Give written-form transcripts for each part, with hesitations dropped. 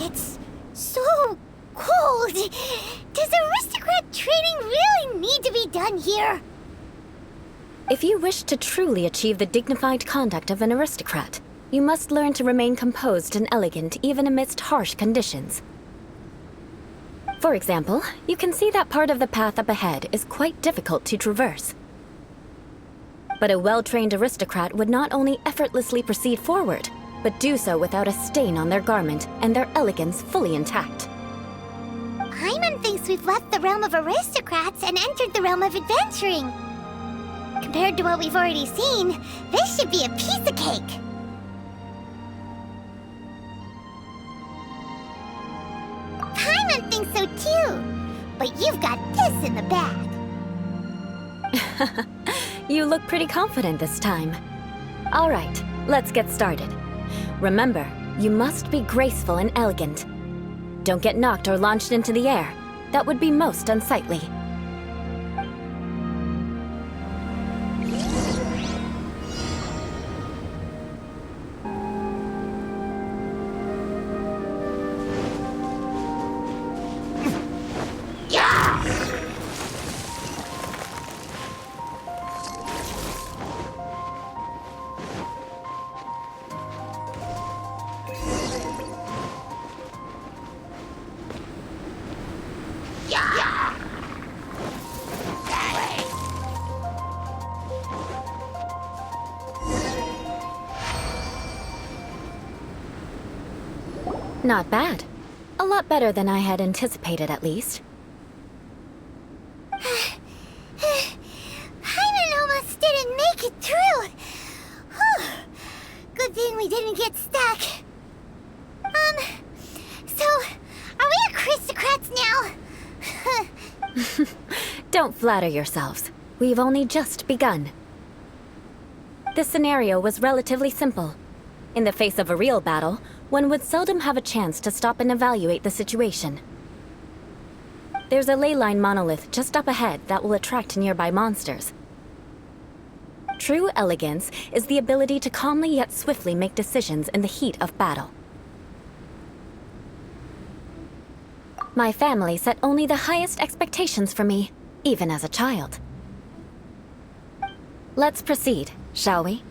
It's so cold. Does aristocrat training really need to be done here? If you wish to truly achieve the dignified conduct of an aristocrat, you must learn to remain composed and elegant even amidst harsh conditions. For example, you can see that part of the path up ahead is quite difficult to traverse. But a well-trained aristocrat would not only effortlessly proceed forward, but do so without a stain on their garment and their elegance fully intact. Paimon thinks we've left the realm of aristocrats and entered the realm of adventuring. Compared to what we've already seen, this should be a piece of cake. Paimon thinks so too, but you've got this in the bag. You look pretty confident this time. All right, let's get started. Remember, you must be graceful and elegant. Don't get knocked or launched into the air. That would be most unsightly. Not bad. A lot better than I had anticipated, at least. Paimon almost didn't make it through. Whew. Good thing we didn't get stuck. So, are we aristocrats now? Don't flatter yourselves. We've only just begun. This scenario was relatively simple. In the face of a real battle, one would seldom have a chance to stop and evaluate the situation. There's a ley line monolith just up ahead that will attract nearby monsters. True elegance is the ability to calmly yet swiftly make decisions in the heat of battle. My family set only the highest expectations for me, even as a child. Let's proceed, shall we?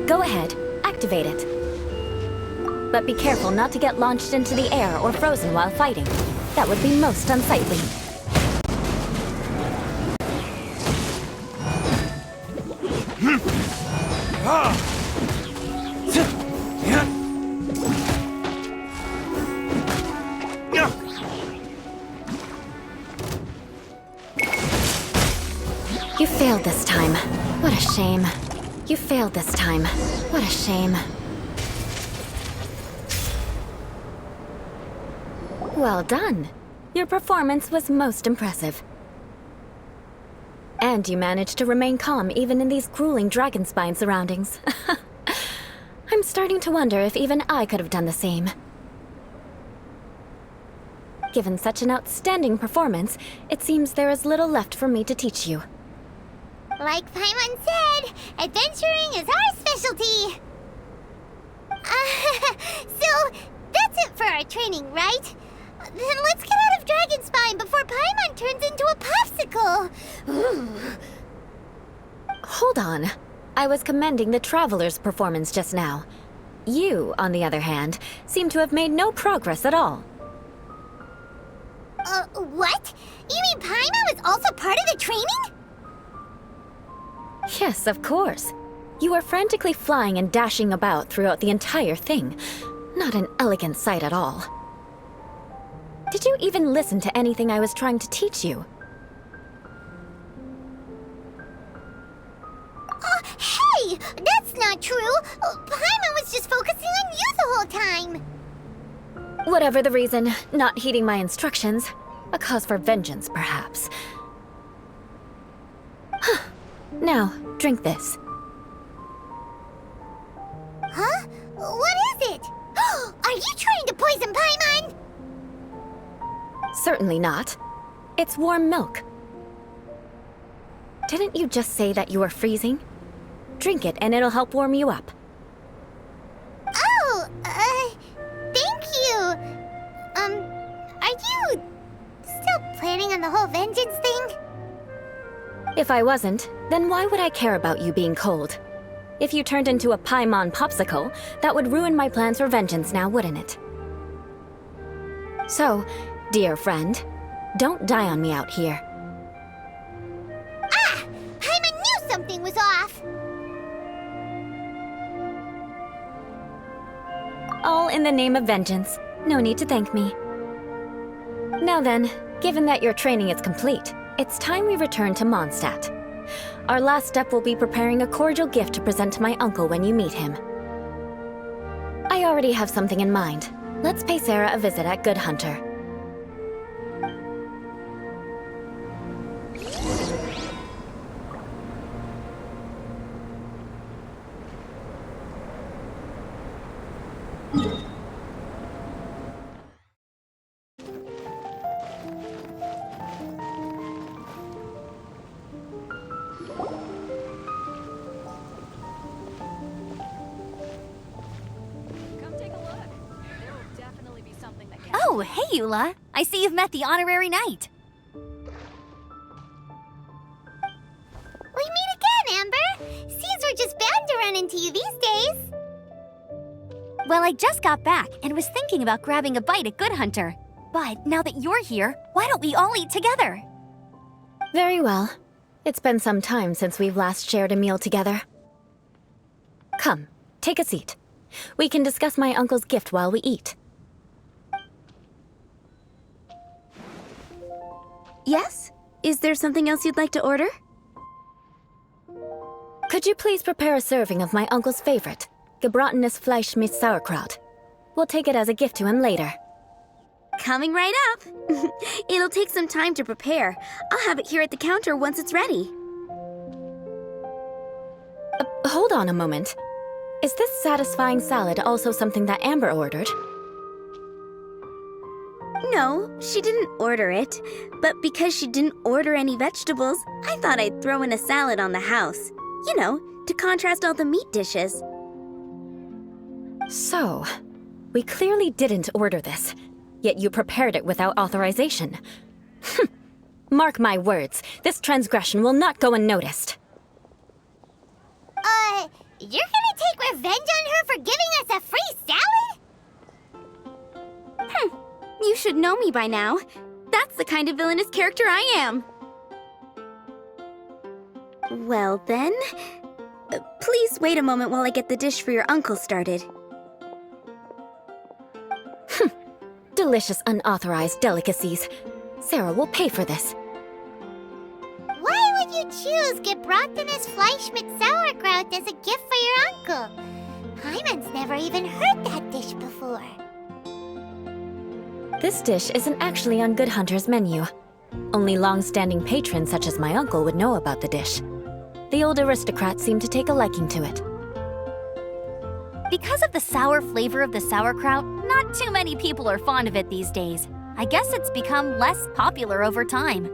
Go ahead, activate it. But be careful not to get launched into the air or frozen while fighting. That would be most unsightly. You failed this time. What a shame. You failed this time. What a shame. Well done. Your performance was most impressive. And you managed to remain calm even in these grueling dragon spine surroundings. I'm starting to wonder if even I could have done the same. Given such an outstanding performance, it seems there is little left for me to teach you. Like Paimon said, adventuring is our specialty. So, that's it for our training, right? Then let's get out of Dragon Spine before Paimon turns into a popsicle. Hold on. I was commending the Traveler's performance just now. You, on the other hand, seem to have made no progress at all. What? You mean Paimon was also part of the training? Yes, of course. You were frantically flying and dashing about throughout the entire thing. Not an elegant sight at all. Did you even listen to anything I was trying to teach you? Hey! That's not true! Paimon was just focusing on you the whole time! Whatever the reason, not heeding my instructions. A cause for vengeance, perhaps. Now, drink this. Huh? What is it? Are you trying to poison Paimon? Certainly not. It's warm milk. Didn't you just say that you were freezing? Drink it and it'll help warm you up. Oh, thank you. Are you still planning on the whole vengeance thing? If I wasn't, then why would I care about you being cold? If you turned into a Paimon popsicle, that would ruin my plans for vengeance now, wouldn't it? So, dear friend, don't die on me out here. Ah! Paimon knew something was off! All in the name of vengeance. No need to thank me. Now then, given that your training is complete, it's time we return to Mondstadt. Our last step will be preparing a cordial gift to present to my uncle when you meet him. I already have something in mind. Let's pay Sarah a visit at Good Hunter. Oh, hey, Eula. I see you've met the honorary knight. We meet again, Amber! Seems we're just bound to run into you these days. Well, I just got back and was thinking about grabbing a bite at Good Hunter. But now that you're here, why don't we all eat together? Very well. It's been some time since we've last shared a meal together. Come, take a seat. We can discuss my uncle's gift while we eat. Yes? Is there something else you'd like to order? Could you please prepare a serving of my uncle's favorite, gebratenes Fleisch mit Sauerkraut? We'll take it as a gift to him later. Coming right up. It'll take some time to prepare. I'll have it here at the counter once it's ready. Hold on a moment. Is this satisfying salad also something that Amber ordered? No, she didn't order it. But because she didn't order any vegetables, I thought I'd throw in a salad on the house. You know, to contrast all the meat dishes. So, we clearly didn't order this, yet you prepared it without authorization. Mark my words, this transgression will not go unnoticed. You're gonna take revenge on her for giving us a free salad? You should know me by now. That's the kind of villainous character I am. Well then, please wait a moment while I get the dish for your uncle started. Delicious unauthorized delicacies. Sarah will pay for this. Why would you choose gebratenes Fleisch mit Sauerkraut as a gift for your uncle? Paimon's never even heard that dish before. This dish isn't actually on Good Hunter's menu. Only long-standing patrons such as my uncle would know about the dish. The old aristocrat seemed to take a liking to it. Because of the sour flavor of the sauerkraut, not too many people are fond of it these days. I guess it's become less popular over time.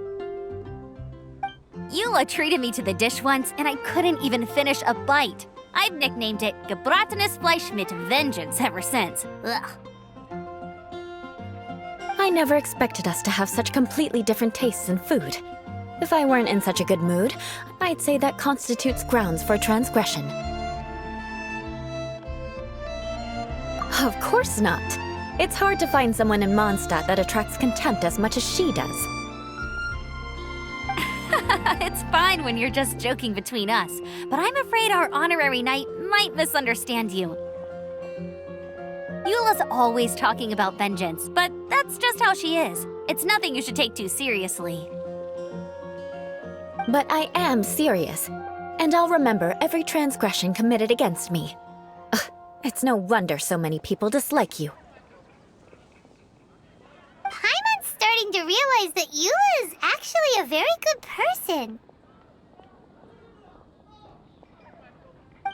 Eula treated me to the dish once, and I couldn't even finish a bite. I've nicknamed it gebratenes Fleisch mit Vengeance ever since. Ugh. I never expected us to have such completely different tastes in food. If I weren't in such a good mood, I'd say that constitutes grounds for transgression. Of course not. It's hard to find someone in Mondstadt that attracts contempt as much as she does. It's fine when you're just joking between us, but I'm afraid our honorary knight might misunderstand you. Eula's always talking about vengeance, but that's just how she is. It's nothing you should take too seriously. But I am serious, and I'll remember every transgression committed against me. Ugh, it's no wonder so many people dislike you. Paimon's starting to realize that Eula is actually a very good person.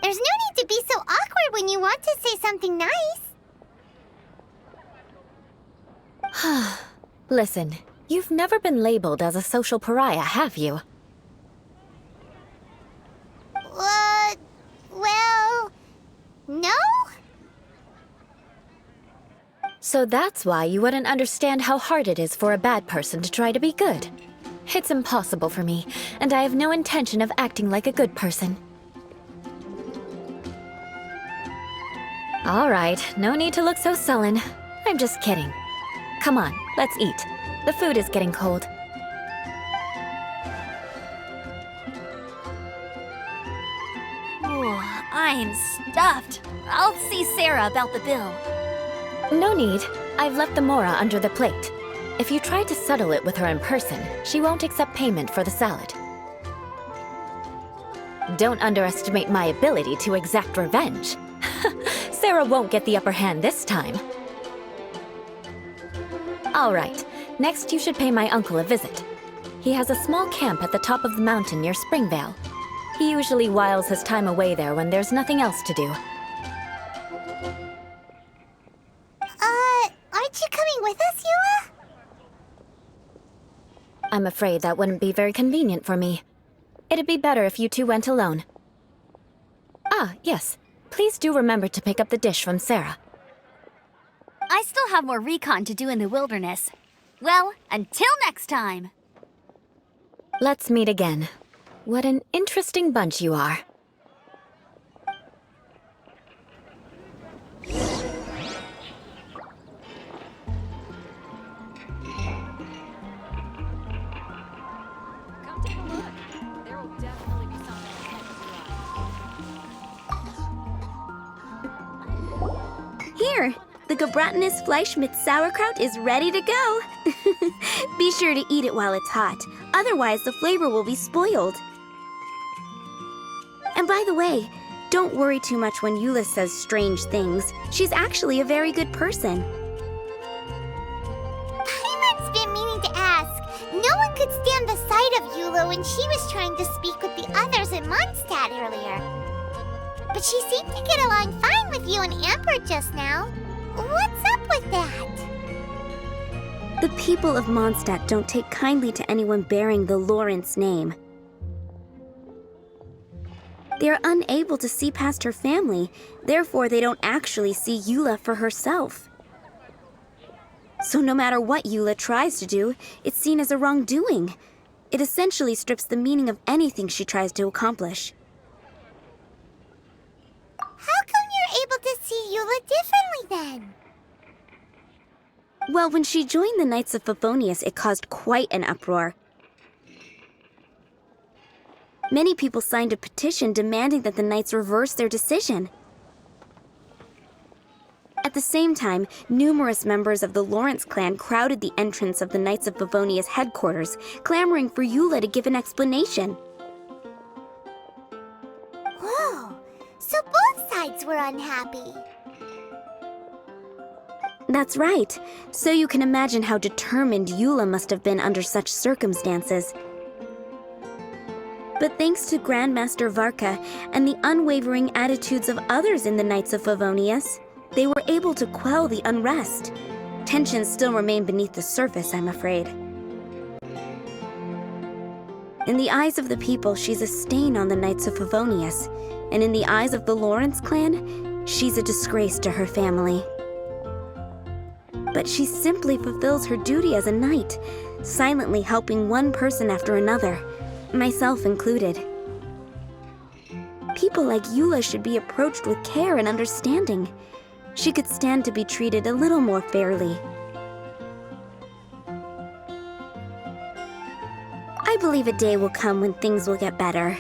There's no need to be so awkward when you want to say something nice. Listen, you've never been labeled as a social pariah, have you? No? So that's why you wouldn't understand how hard it is for a bad person to try to be good. It's impossible for me, and I have no intention of acting like a good person. All right, no need to look so sullen. I'm just kidding. Come on, let's eat. The food is getting cold. Ooh, I'm stuffed. I'll see Sarah about the bill. No need. I've left the mora under the plate. If you try to settle it with her in person, she won't accept payment for the salad. Don't underestimate my ability to exact revenge. Sarah won't get the upper hand this time. All right, next you should pay my uncle a visit. He has a small camp at the top of the mountain near Springvale. He usually whiles his time away there when there's nothing else to do. Aren't you coming with us, Eula? I'm afraid that wouldn't be very convenient for me. It'd be better if you two went alone. Ah, yes. Please do remember to pick up the dish from Sarah. I still have more recon to do in the wilderness. Well, until next time! Let's meet again. What an interesting bunch you are. Come take a look. There will definitely be something Here, the Gebratenes Fleischmitz sauerkraut is ready to go. Be sure to eat it while it's hot, otherwise the flavor will be spoiled. And by the way, don't worry too much when Eula says strange things. She's actually a very good person. Paimon's been meaning to ask. No one could stand the sight of Eula when she was trying to speak with the others in Mondstadt earlier. But she seemed to get along fine with you and Amber just now. What's up with that? The people of Mondstadt don't take kindly to anyone bearing the Lawrence name. They are unable to see past her family, therefore they don't actually see Eula for herself. So no matter what Eula tries to do, it's seen as a wrongdoing. It essentially strips the meaning of anything she tries to accomplish. How come you're able to see Eula differently then? Well, when she joined the Knights of Favonius, it caused quite an uproar. Many people signed a petition demanding that the Knights reverse their decision. At the same time, numerous members of the Lawrence clan crowded the entrance of the Knights of Favonius headquarters, clamoring for Eula to give an explanation. Whoa, so both sides were unhappy. That's right. So you can imagine how determined Eula must have been under such circumstances. But thanks to Grandmaster Varka and the unwavering attitudes of others in the Knights of Favonius, they were able to quell the unrest. Tensions still remain beneath the surface, I'm afraid. In the eyes of the people, she's a stain on the Knights of Favonius, and in the eyes of the Lawrence clan, she's a disgrace to her family. But she simply fulfills her duty as a knight, silently helping one person after another, myself included. People like Eula should be approached with care and understanding. She could stand to be treated a little more fairly. I believe a day will come when things will get better.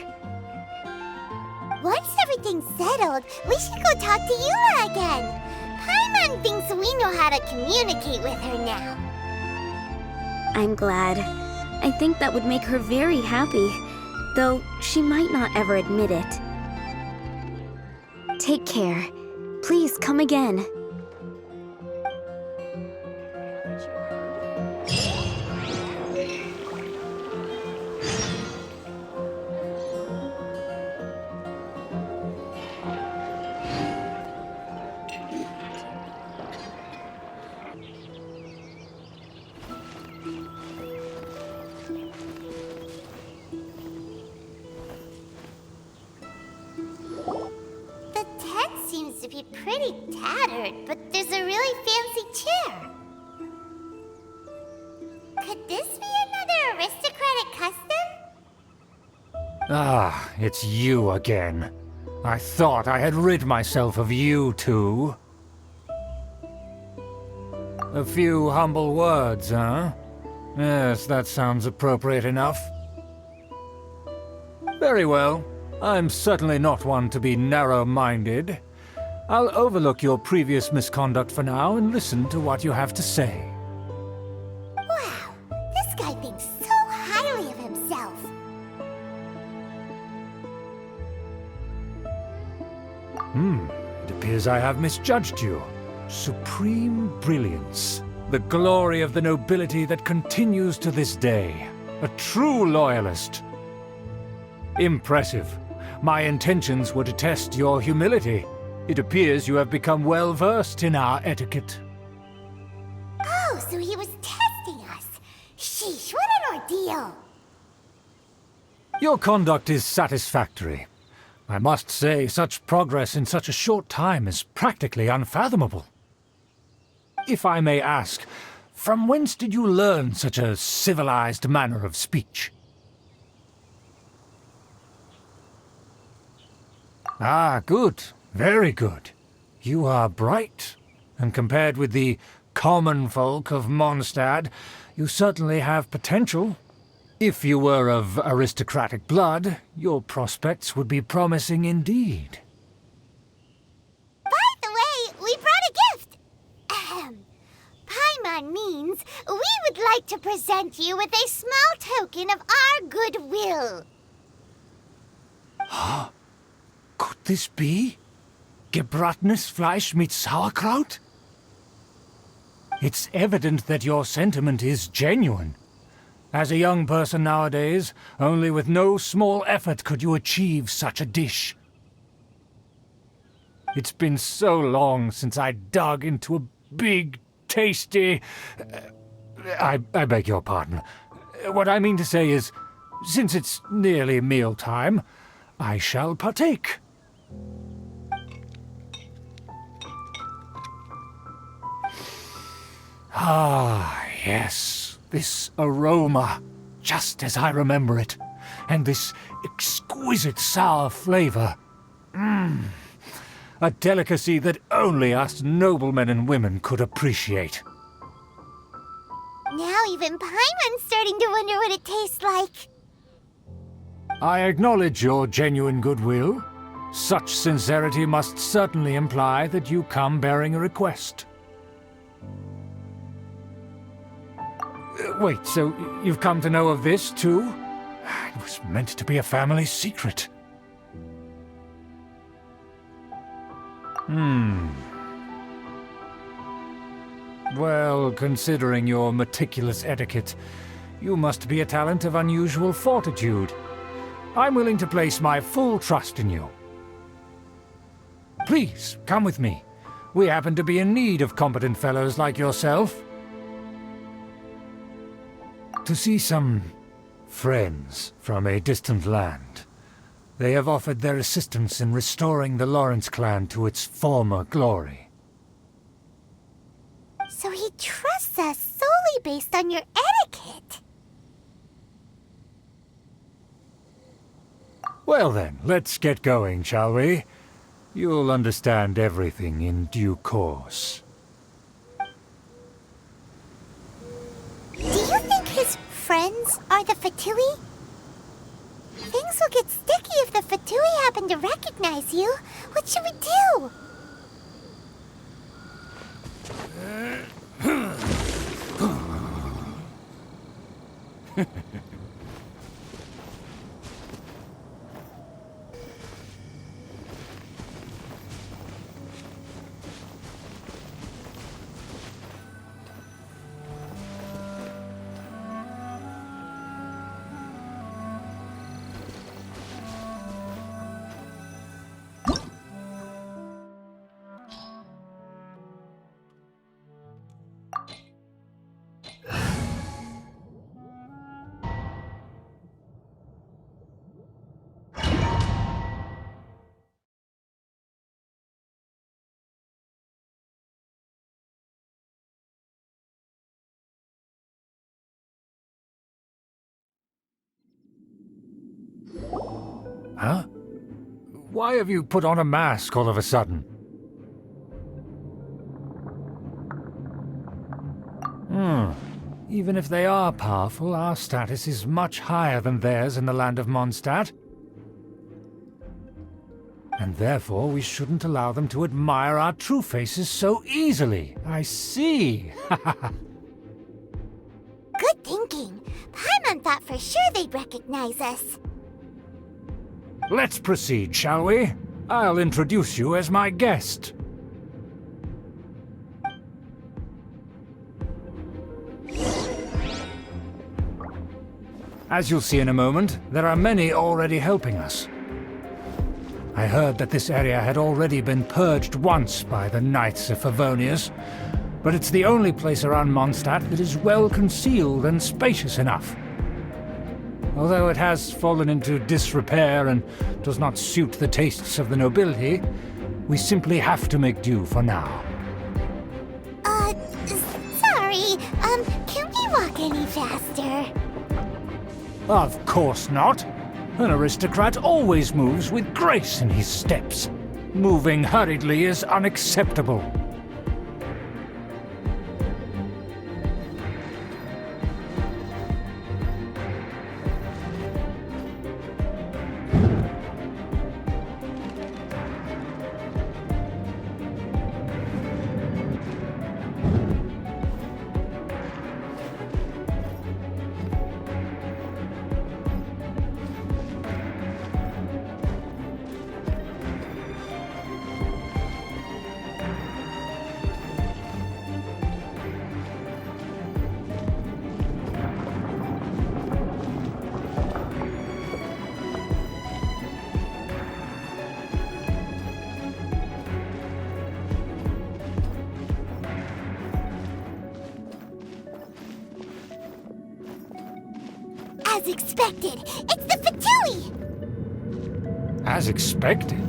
Once everything's settled, we should go talk to Eula again. Paimon thinks we know how to communicate with her now. I'm glad. I think that would make her very happy, though she might not ever admit it. Take care. Please come again. The tent seems to be pretty tattered, but there's a really fancy chair. Could this be another aristocratic custom? Ah, it's you again. I thought I had rid myself of you two. A few humble words, huh? Yes, that sounds appropriate enough. Very well. I'm certainly not one to be narrow-minded. I'll overlook your previous misconduct for now and listen to what you have to say. Wow, this guy thinks so highly of himself. It appears I have misjudged you. Supreme brilliance. The glory of the nobility that continues to this day. A true loyalist. Impressive. My intentions were to test your humility. It appears you have become well-versed in our etiquette. Oh, so he was testing us. Sheesh, what an ordeal. Your conduct is satisfactory. I must say, such progress in such a short time is practically unfathomable. If I may ask, from whence did you learn such a civilized manner of speech? Ah, good. Very good. You are bright, and compared with the common folk of Mondstadt, you certainly have potential. If you were of aristocratic blood, your prospects would be promising indeed. By the way, we brought a gift. Ahem. Paimon means we would like to present you with a small token of our goodwill. Could this be? Gebratenes Fleisch mit Sauerkraut? It's evident that your sentiment is genuine. As a young person nowadays, only with no small effort could you achieve such a dish. It's been so long since I dug into a big, tasty... I beg your pardon. What I mean to say is, since it's nearly mealtime, I shall partake. Ah, yes, this aroma, just as I remember it, and this exquisite sour flavor. A delicacy that only us noblemen and women could appreciate. Now even Paimon's starting to wonder what it tastes like. I acknowledge your genuine goodwill. Such sincerity must certainly imply that you come bearing a request. Wait, so you've come to know of this, too? It was meant to be a family secret. Well, considering your meticulous etiquette, you must be a talent of unusual fortitude. I'm willing to place my full trust in you. Please, come with me. We happen to be in need of competent fellows like yourself. To see some friends from a distant land. They have offered their assistance in restoring the Lawrence clan to its former glory. So he trusts us solely based on your etiquette. Well then, let's get going, shall we? You'll understand everything in due course. Do you think his friends are the Fatui? Things will get sticky if the Fatui happen to recognize you. What should we do? Huh? Why have you put on a mask all of a sudden? Even if they are powerful, our status is much higher than theirs in the land of Mondstadt. And therefore we shouldn't allow them to admire our true faces so easily. I see. Good thinking. Paimon thought for sure they'd recognize us. Let's proceed, shall we? I'll introduce you as my guest. As you'll see in a moment, there are many already helping us. I heard that this area had already been purged once by the Knights of Favonius, but it's the only place around Mondstadt that is well concealed and spacious enough. Although it has fallen into disrepair and does not suit the tastes of the nobility, we simply have to make do for now. Sorry, can we walk any faster? Of course not. An aristocrat always moves with grace in his steps. Moving hurriedly is unacceptable. As expected, it's the Fatui! As expected.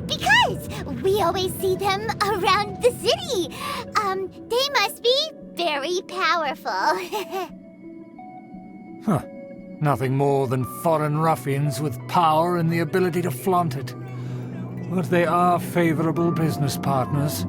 Because we always see them around the city. They must be very powerful. Huh. Nothing more than foreign ruffians with power and the ability to flaunt it. But they are favorable business partners.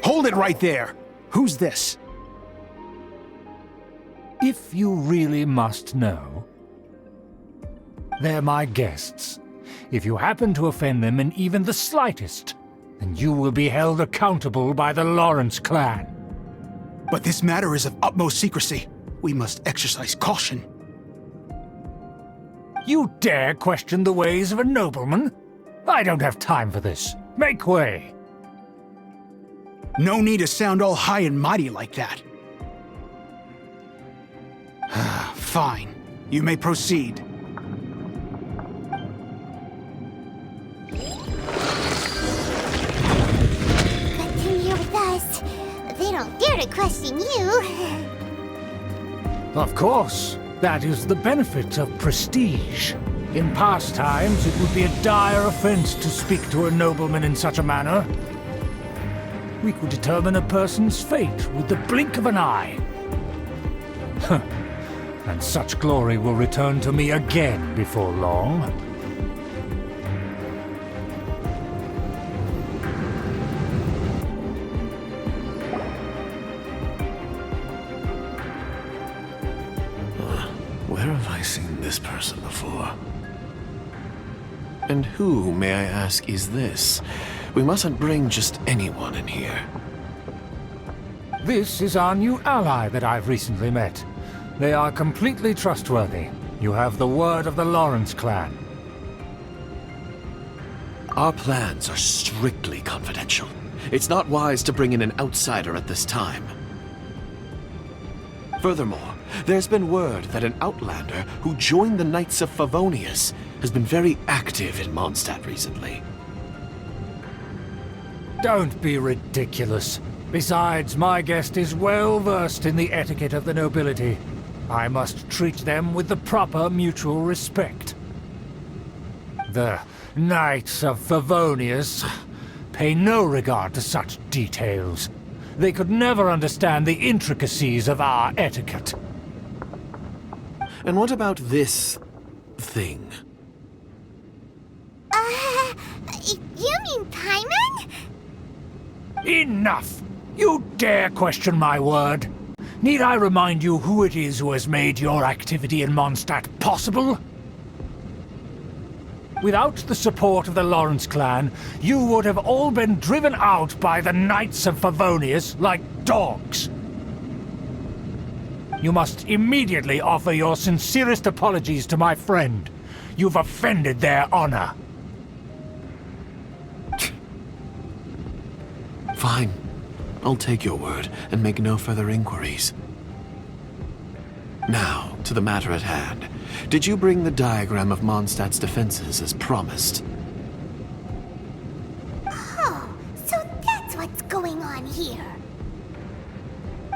Hold it right there! Who's this? If you really must know, they're my guests. If you happen to offend them in even the slightest, then you will be held accountable by the Lawrence clan. But this matter is of utmost secrecy. We must exercise caution. You dare question the ways of a nobleman? I don't have time for this. Make way! No need to sound all high and mighty like that. Fine. You may proceed. Continue with us. They don't dare to question you. Of course. That is the benefit of prestige. In past times, it would be a dire offense to speak to a nobleman in such a manner. We could determine a person's fate with the blink of an eye. And such glory will return to me again before long. Where have I seen this person before? And who, may I ask, is this? We mustn't bring just anyone in here. This is our new ally that I've recently met. They are completely trustworthy. You have the word of the Lawrence clan. Our plans are strictly confidential. It's not wise to bring in an outsider at this time. Furthermore, There's been word that an outlander who joined the Knights of Favonius has been very active in Mondstadt recently. Don't be ridiculous. Besides, my guest is well versed in the etiquette of the nobility. I must treat them with the proper mutual respect. The Knights of Favonius pay no regard to such details. They could never understand the intricacies of our etiquette. And what about this thing? You mean Paimon? Enough! You dare question my word? Need I remind you who it is who has made your activity in Mondstadt possible? Without the support of the Lawrence clan, you would have all been driven out by the Knights of Favonius like dogs. You must immediately offer your sincerest apologies to my friend. You've offended their honor. Fine. I'll take your word and make no further inquiries. Now, to the matter at hand. Did you bring the diagram of Mondstadt's defenses as promised? Oh, so that's what's going on here.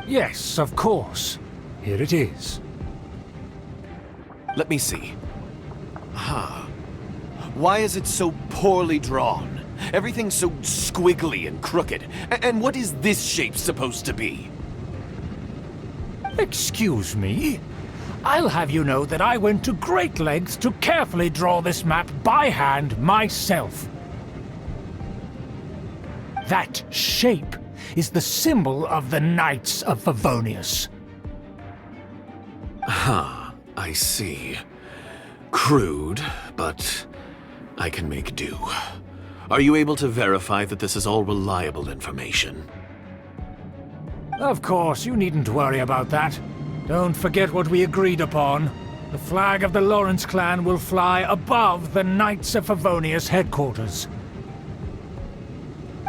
Yes, of course. Here it is. Let me see. Why is it so poorly drawn? Everything's so squiggly and crooked. And what is this shape supposed to be? Excuse me? I'll have you know that I went to great lengths to carefully draw this map by hand myself. That shape is the symbol of the Knights of Favonius. I see. Crude, but I can make do. Are you able to verify that this is all reliable information? Of course, you needn't worry about that. Don't forget what we agreed upon. The flag of the Lawrence clan will fly above the Knights of Favonius headquarters.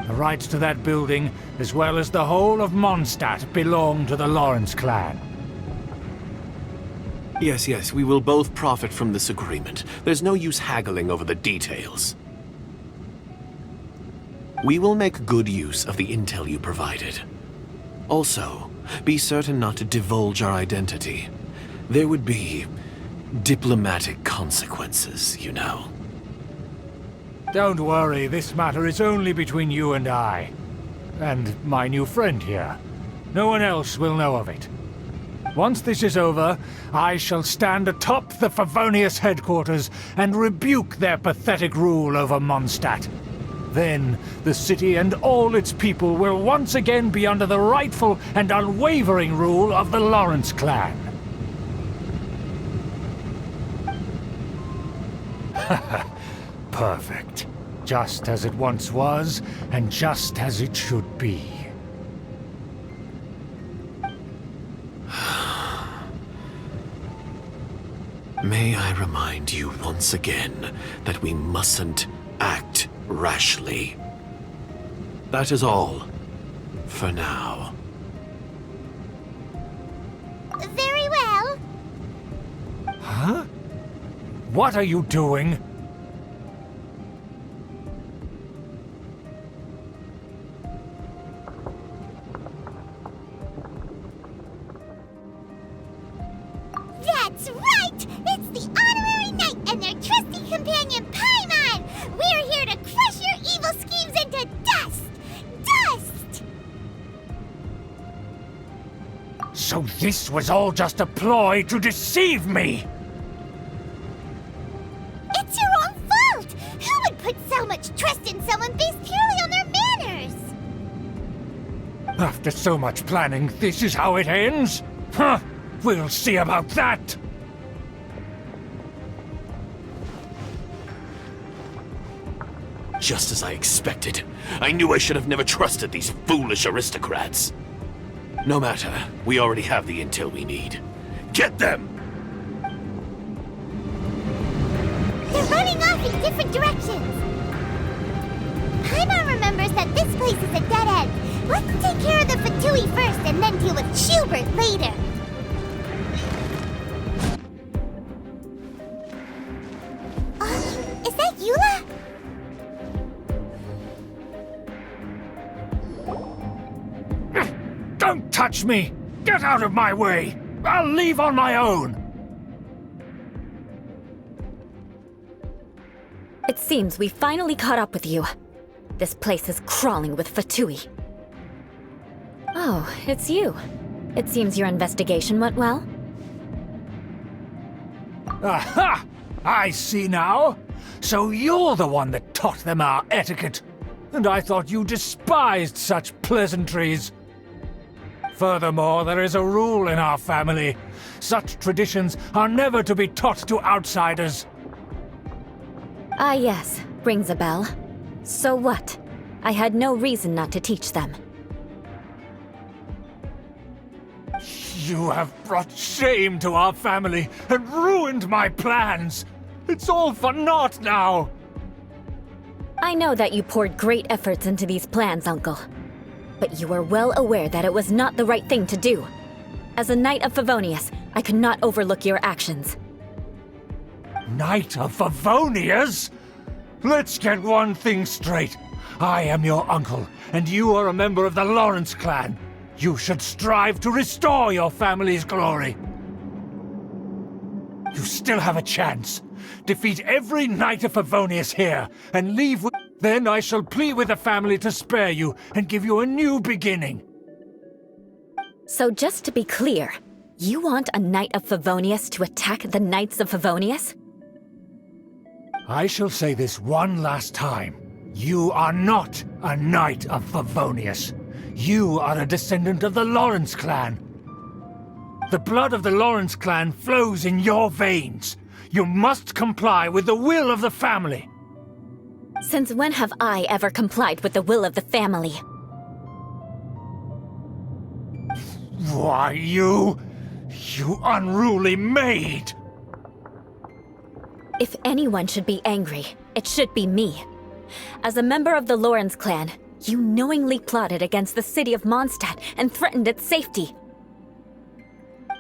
The rights to that building, as well as the whole of Mondstadt, belong to the Lawrence clan. Yes, we will both profit from this agreement. There's no use haggling over the details. We will make good use of the intel you provided. Also, be certain not to divulge our identity. There would be diplomatic consequences, you know. Don't worry, this matter is only between you and I. And my new friend here. No one else will know of it. Once this is over, I shall stand atop the Favonius headquarters and rebuke their pathetic rule over Mondstadt. Then, the city and all its people will once again be under the rightful and unwavering rule of the Lawrence clan. Perfect. Just as it once was, and just as it should be. May I remind you once again that we mustn't act rashly. That is all, for now. Very well. Huh? What are you doing? That's right! It's the Honorary Knight and their trusty companion, Paimon! We're here to crush your evil schemes into dust! Dust! So this was all just a ploy to deceive me! It's your own fault! Who would put so much trust in someone based purely on their manners? After so much planning, this is how it ends? Huh! We'll see about that! Just as I expected. I knew I should have never trusted these foolish aristocrats. No matter, we already have the intel we need. Get them! They're running off in different directions. Paimon remembers that this place is a dead end. Let's take care of the Fatui first and then deal with Schubert later. touch me! Get out of my way! I'll leave on my own! It seems we finally caught up with you. This place is crawling with Fatui. Oh, it's you. It seems your investigation went well. Aha! I see now. So you're the one that taught them our etiquette. And I thought you despised such pleasantries. Furthermore, there is a rule in our family. Such traditions are never to be taught to outsiders. Ah yes, rings a bell. So what? I had no reason not to teach them. You have brought shame to our family and ruined my plans. It's all for naught now. I know that you poured great efforts into these plans, Uncle. But you were well aware that it was not the right thing to do. As a Knight of Favonius, I could not overlook your actions. Knight of Favonius? Let's get one thing straight. I am your uncle, and you are a member of the Lawrence clan. You should strive to restore your family's glory. You still have a chance. Defeat every Knight of Favonius here, and leave with... Then I shall plead with the family to spare you, and give you a new beginning. So just to be clear, you want a Knight of Favonius to attack the Knights of Favonius? I shall say this one last time. You are not a Knight of Favonius. You are a descendant of the Lawrence clan. The blood of the Lawrence clan flows in your veins. You must comply with the will of the family. Since when have I ever complied with the will of the family? Why, you unruly maid! If anyone should be angry, it should be me. As a member of the Lawrence clan, you knowingly plotted against the city of Mondstadt and threatened its safety.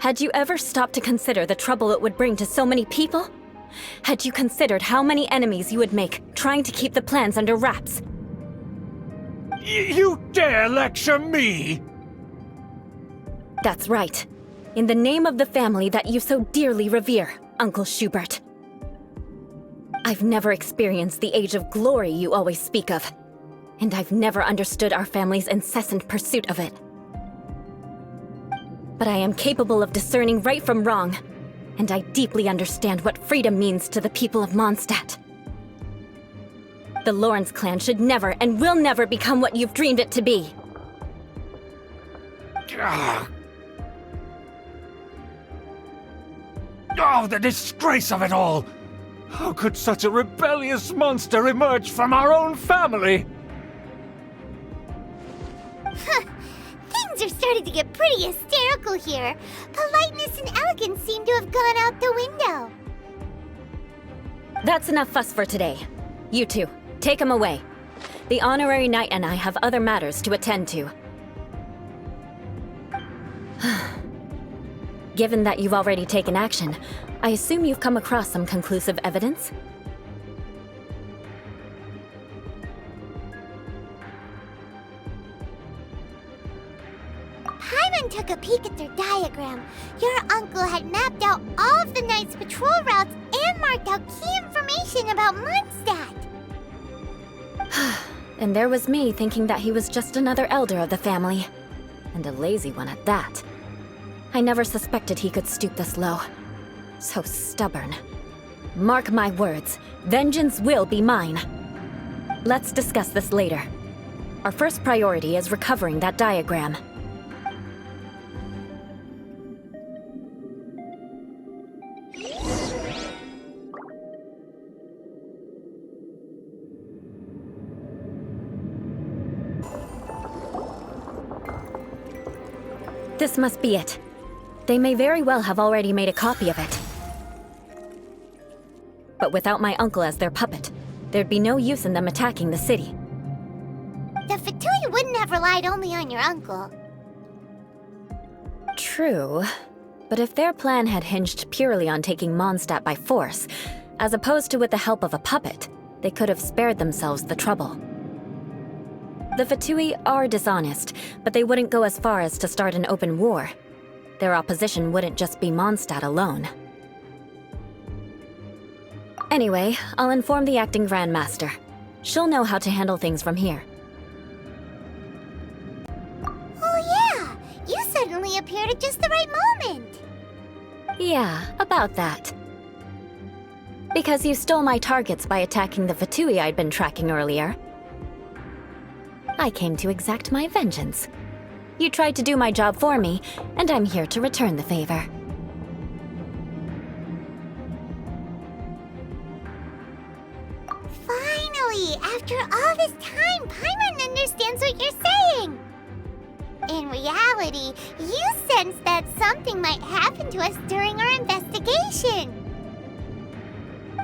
Had you ever stopped to consider the trouble it would bring to so many people? Had you considered how many enemies you would make trying to keep the plans under wraps? You dare lecture me? That's right. In the name of the family that you so dearly revere, Uncle Schubert. I've never experienced the age of glory you always speak of, and I've never understood our family's incessant pursuit of it. But I am capable of discerning right from wrong, and I deeply understand what freedom means to the people of Mondstadt. The Lawrence clan should never and will never become what you've dreamed it to be. Oh, the disgrace of it all! How could such a rebellious monster emerge from our own family? Things are starting to get pretty hysterical here. Politeness and elegance seem to have gone out the window. That's enough fuss for today. You two, take him away. The honorary knight and I have other matters to attend to. Given that you've already taken action, I assume you've come across some conclusive evidence? Paimon took a peek at their diagram. Your uncle had mapped out all of the Knight's patrol routes and marked out key information about Mondstadt. And there was me thinking that he was just another elder of the family. And a lazy one at that. I never suspected he could stoop this low. So stubborn. Mark my words, vengeance will be mine. Let's discuss this later. Our first priority is recovering that diagram. This must be it. They may very well have already made a copy of it. But without my uncle as their puppet, there'd be no use in them attacking the city. The Fatui wouldn't have relied only on your uncle. True. But if their plan had hinged purely on taking Mondstadt by force, as opposed to with the help of a puppet, they could have spared themselves the trouble. The Fatui are dishonest, but they wouldn't go as far as to start an open war. Their opposition wouldn't just be Mondstadt alone. Anyway, I'll inform the acting Grand Master. She'll know how to handle things from here. Oh yeah! You suddenly appeared at just the right moment! Yeah, about that. Because you stole my targets by attacking the Fatui I'd been tracking earlier. I came to exact my vengeance. You tried to do my job for me, and I'm here to return the favor. Finally! After all this time, Paimon understands what you're saying! In reality, you sensed that something might happen to us during our investigation.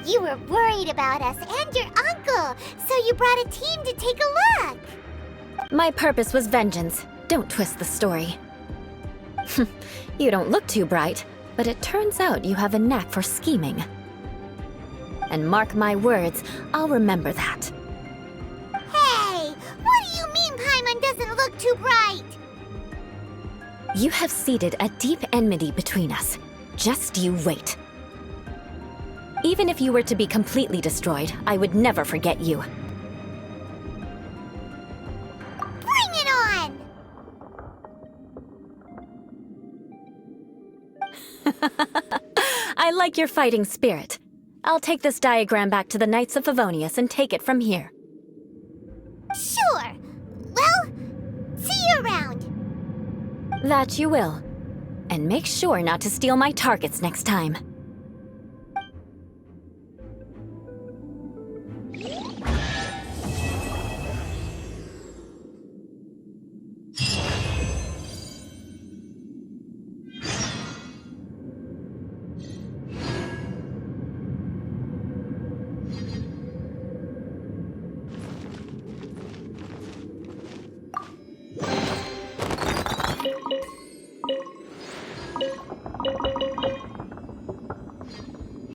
You were worried about us and your uncle, so you brought a team to take a look. My purpose was vengeance. Don't twist the story. You don't look too bright, but it turns out you have a knack for scheming. And mark my words, I'll remember that. Hey, what do you mean Paimon doesn't look too bright? You have seeded a deep enmity between us. Just you wait. Even if you were to be completely destroyed, I would never forget you. Bring it on! I like your fighting spirit. I'll take this diagram back to the Knights of Favonius and take it from here. Sure. Well, see you around. That you will. And make sure not to steal my targets next time.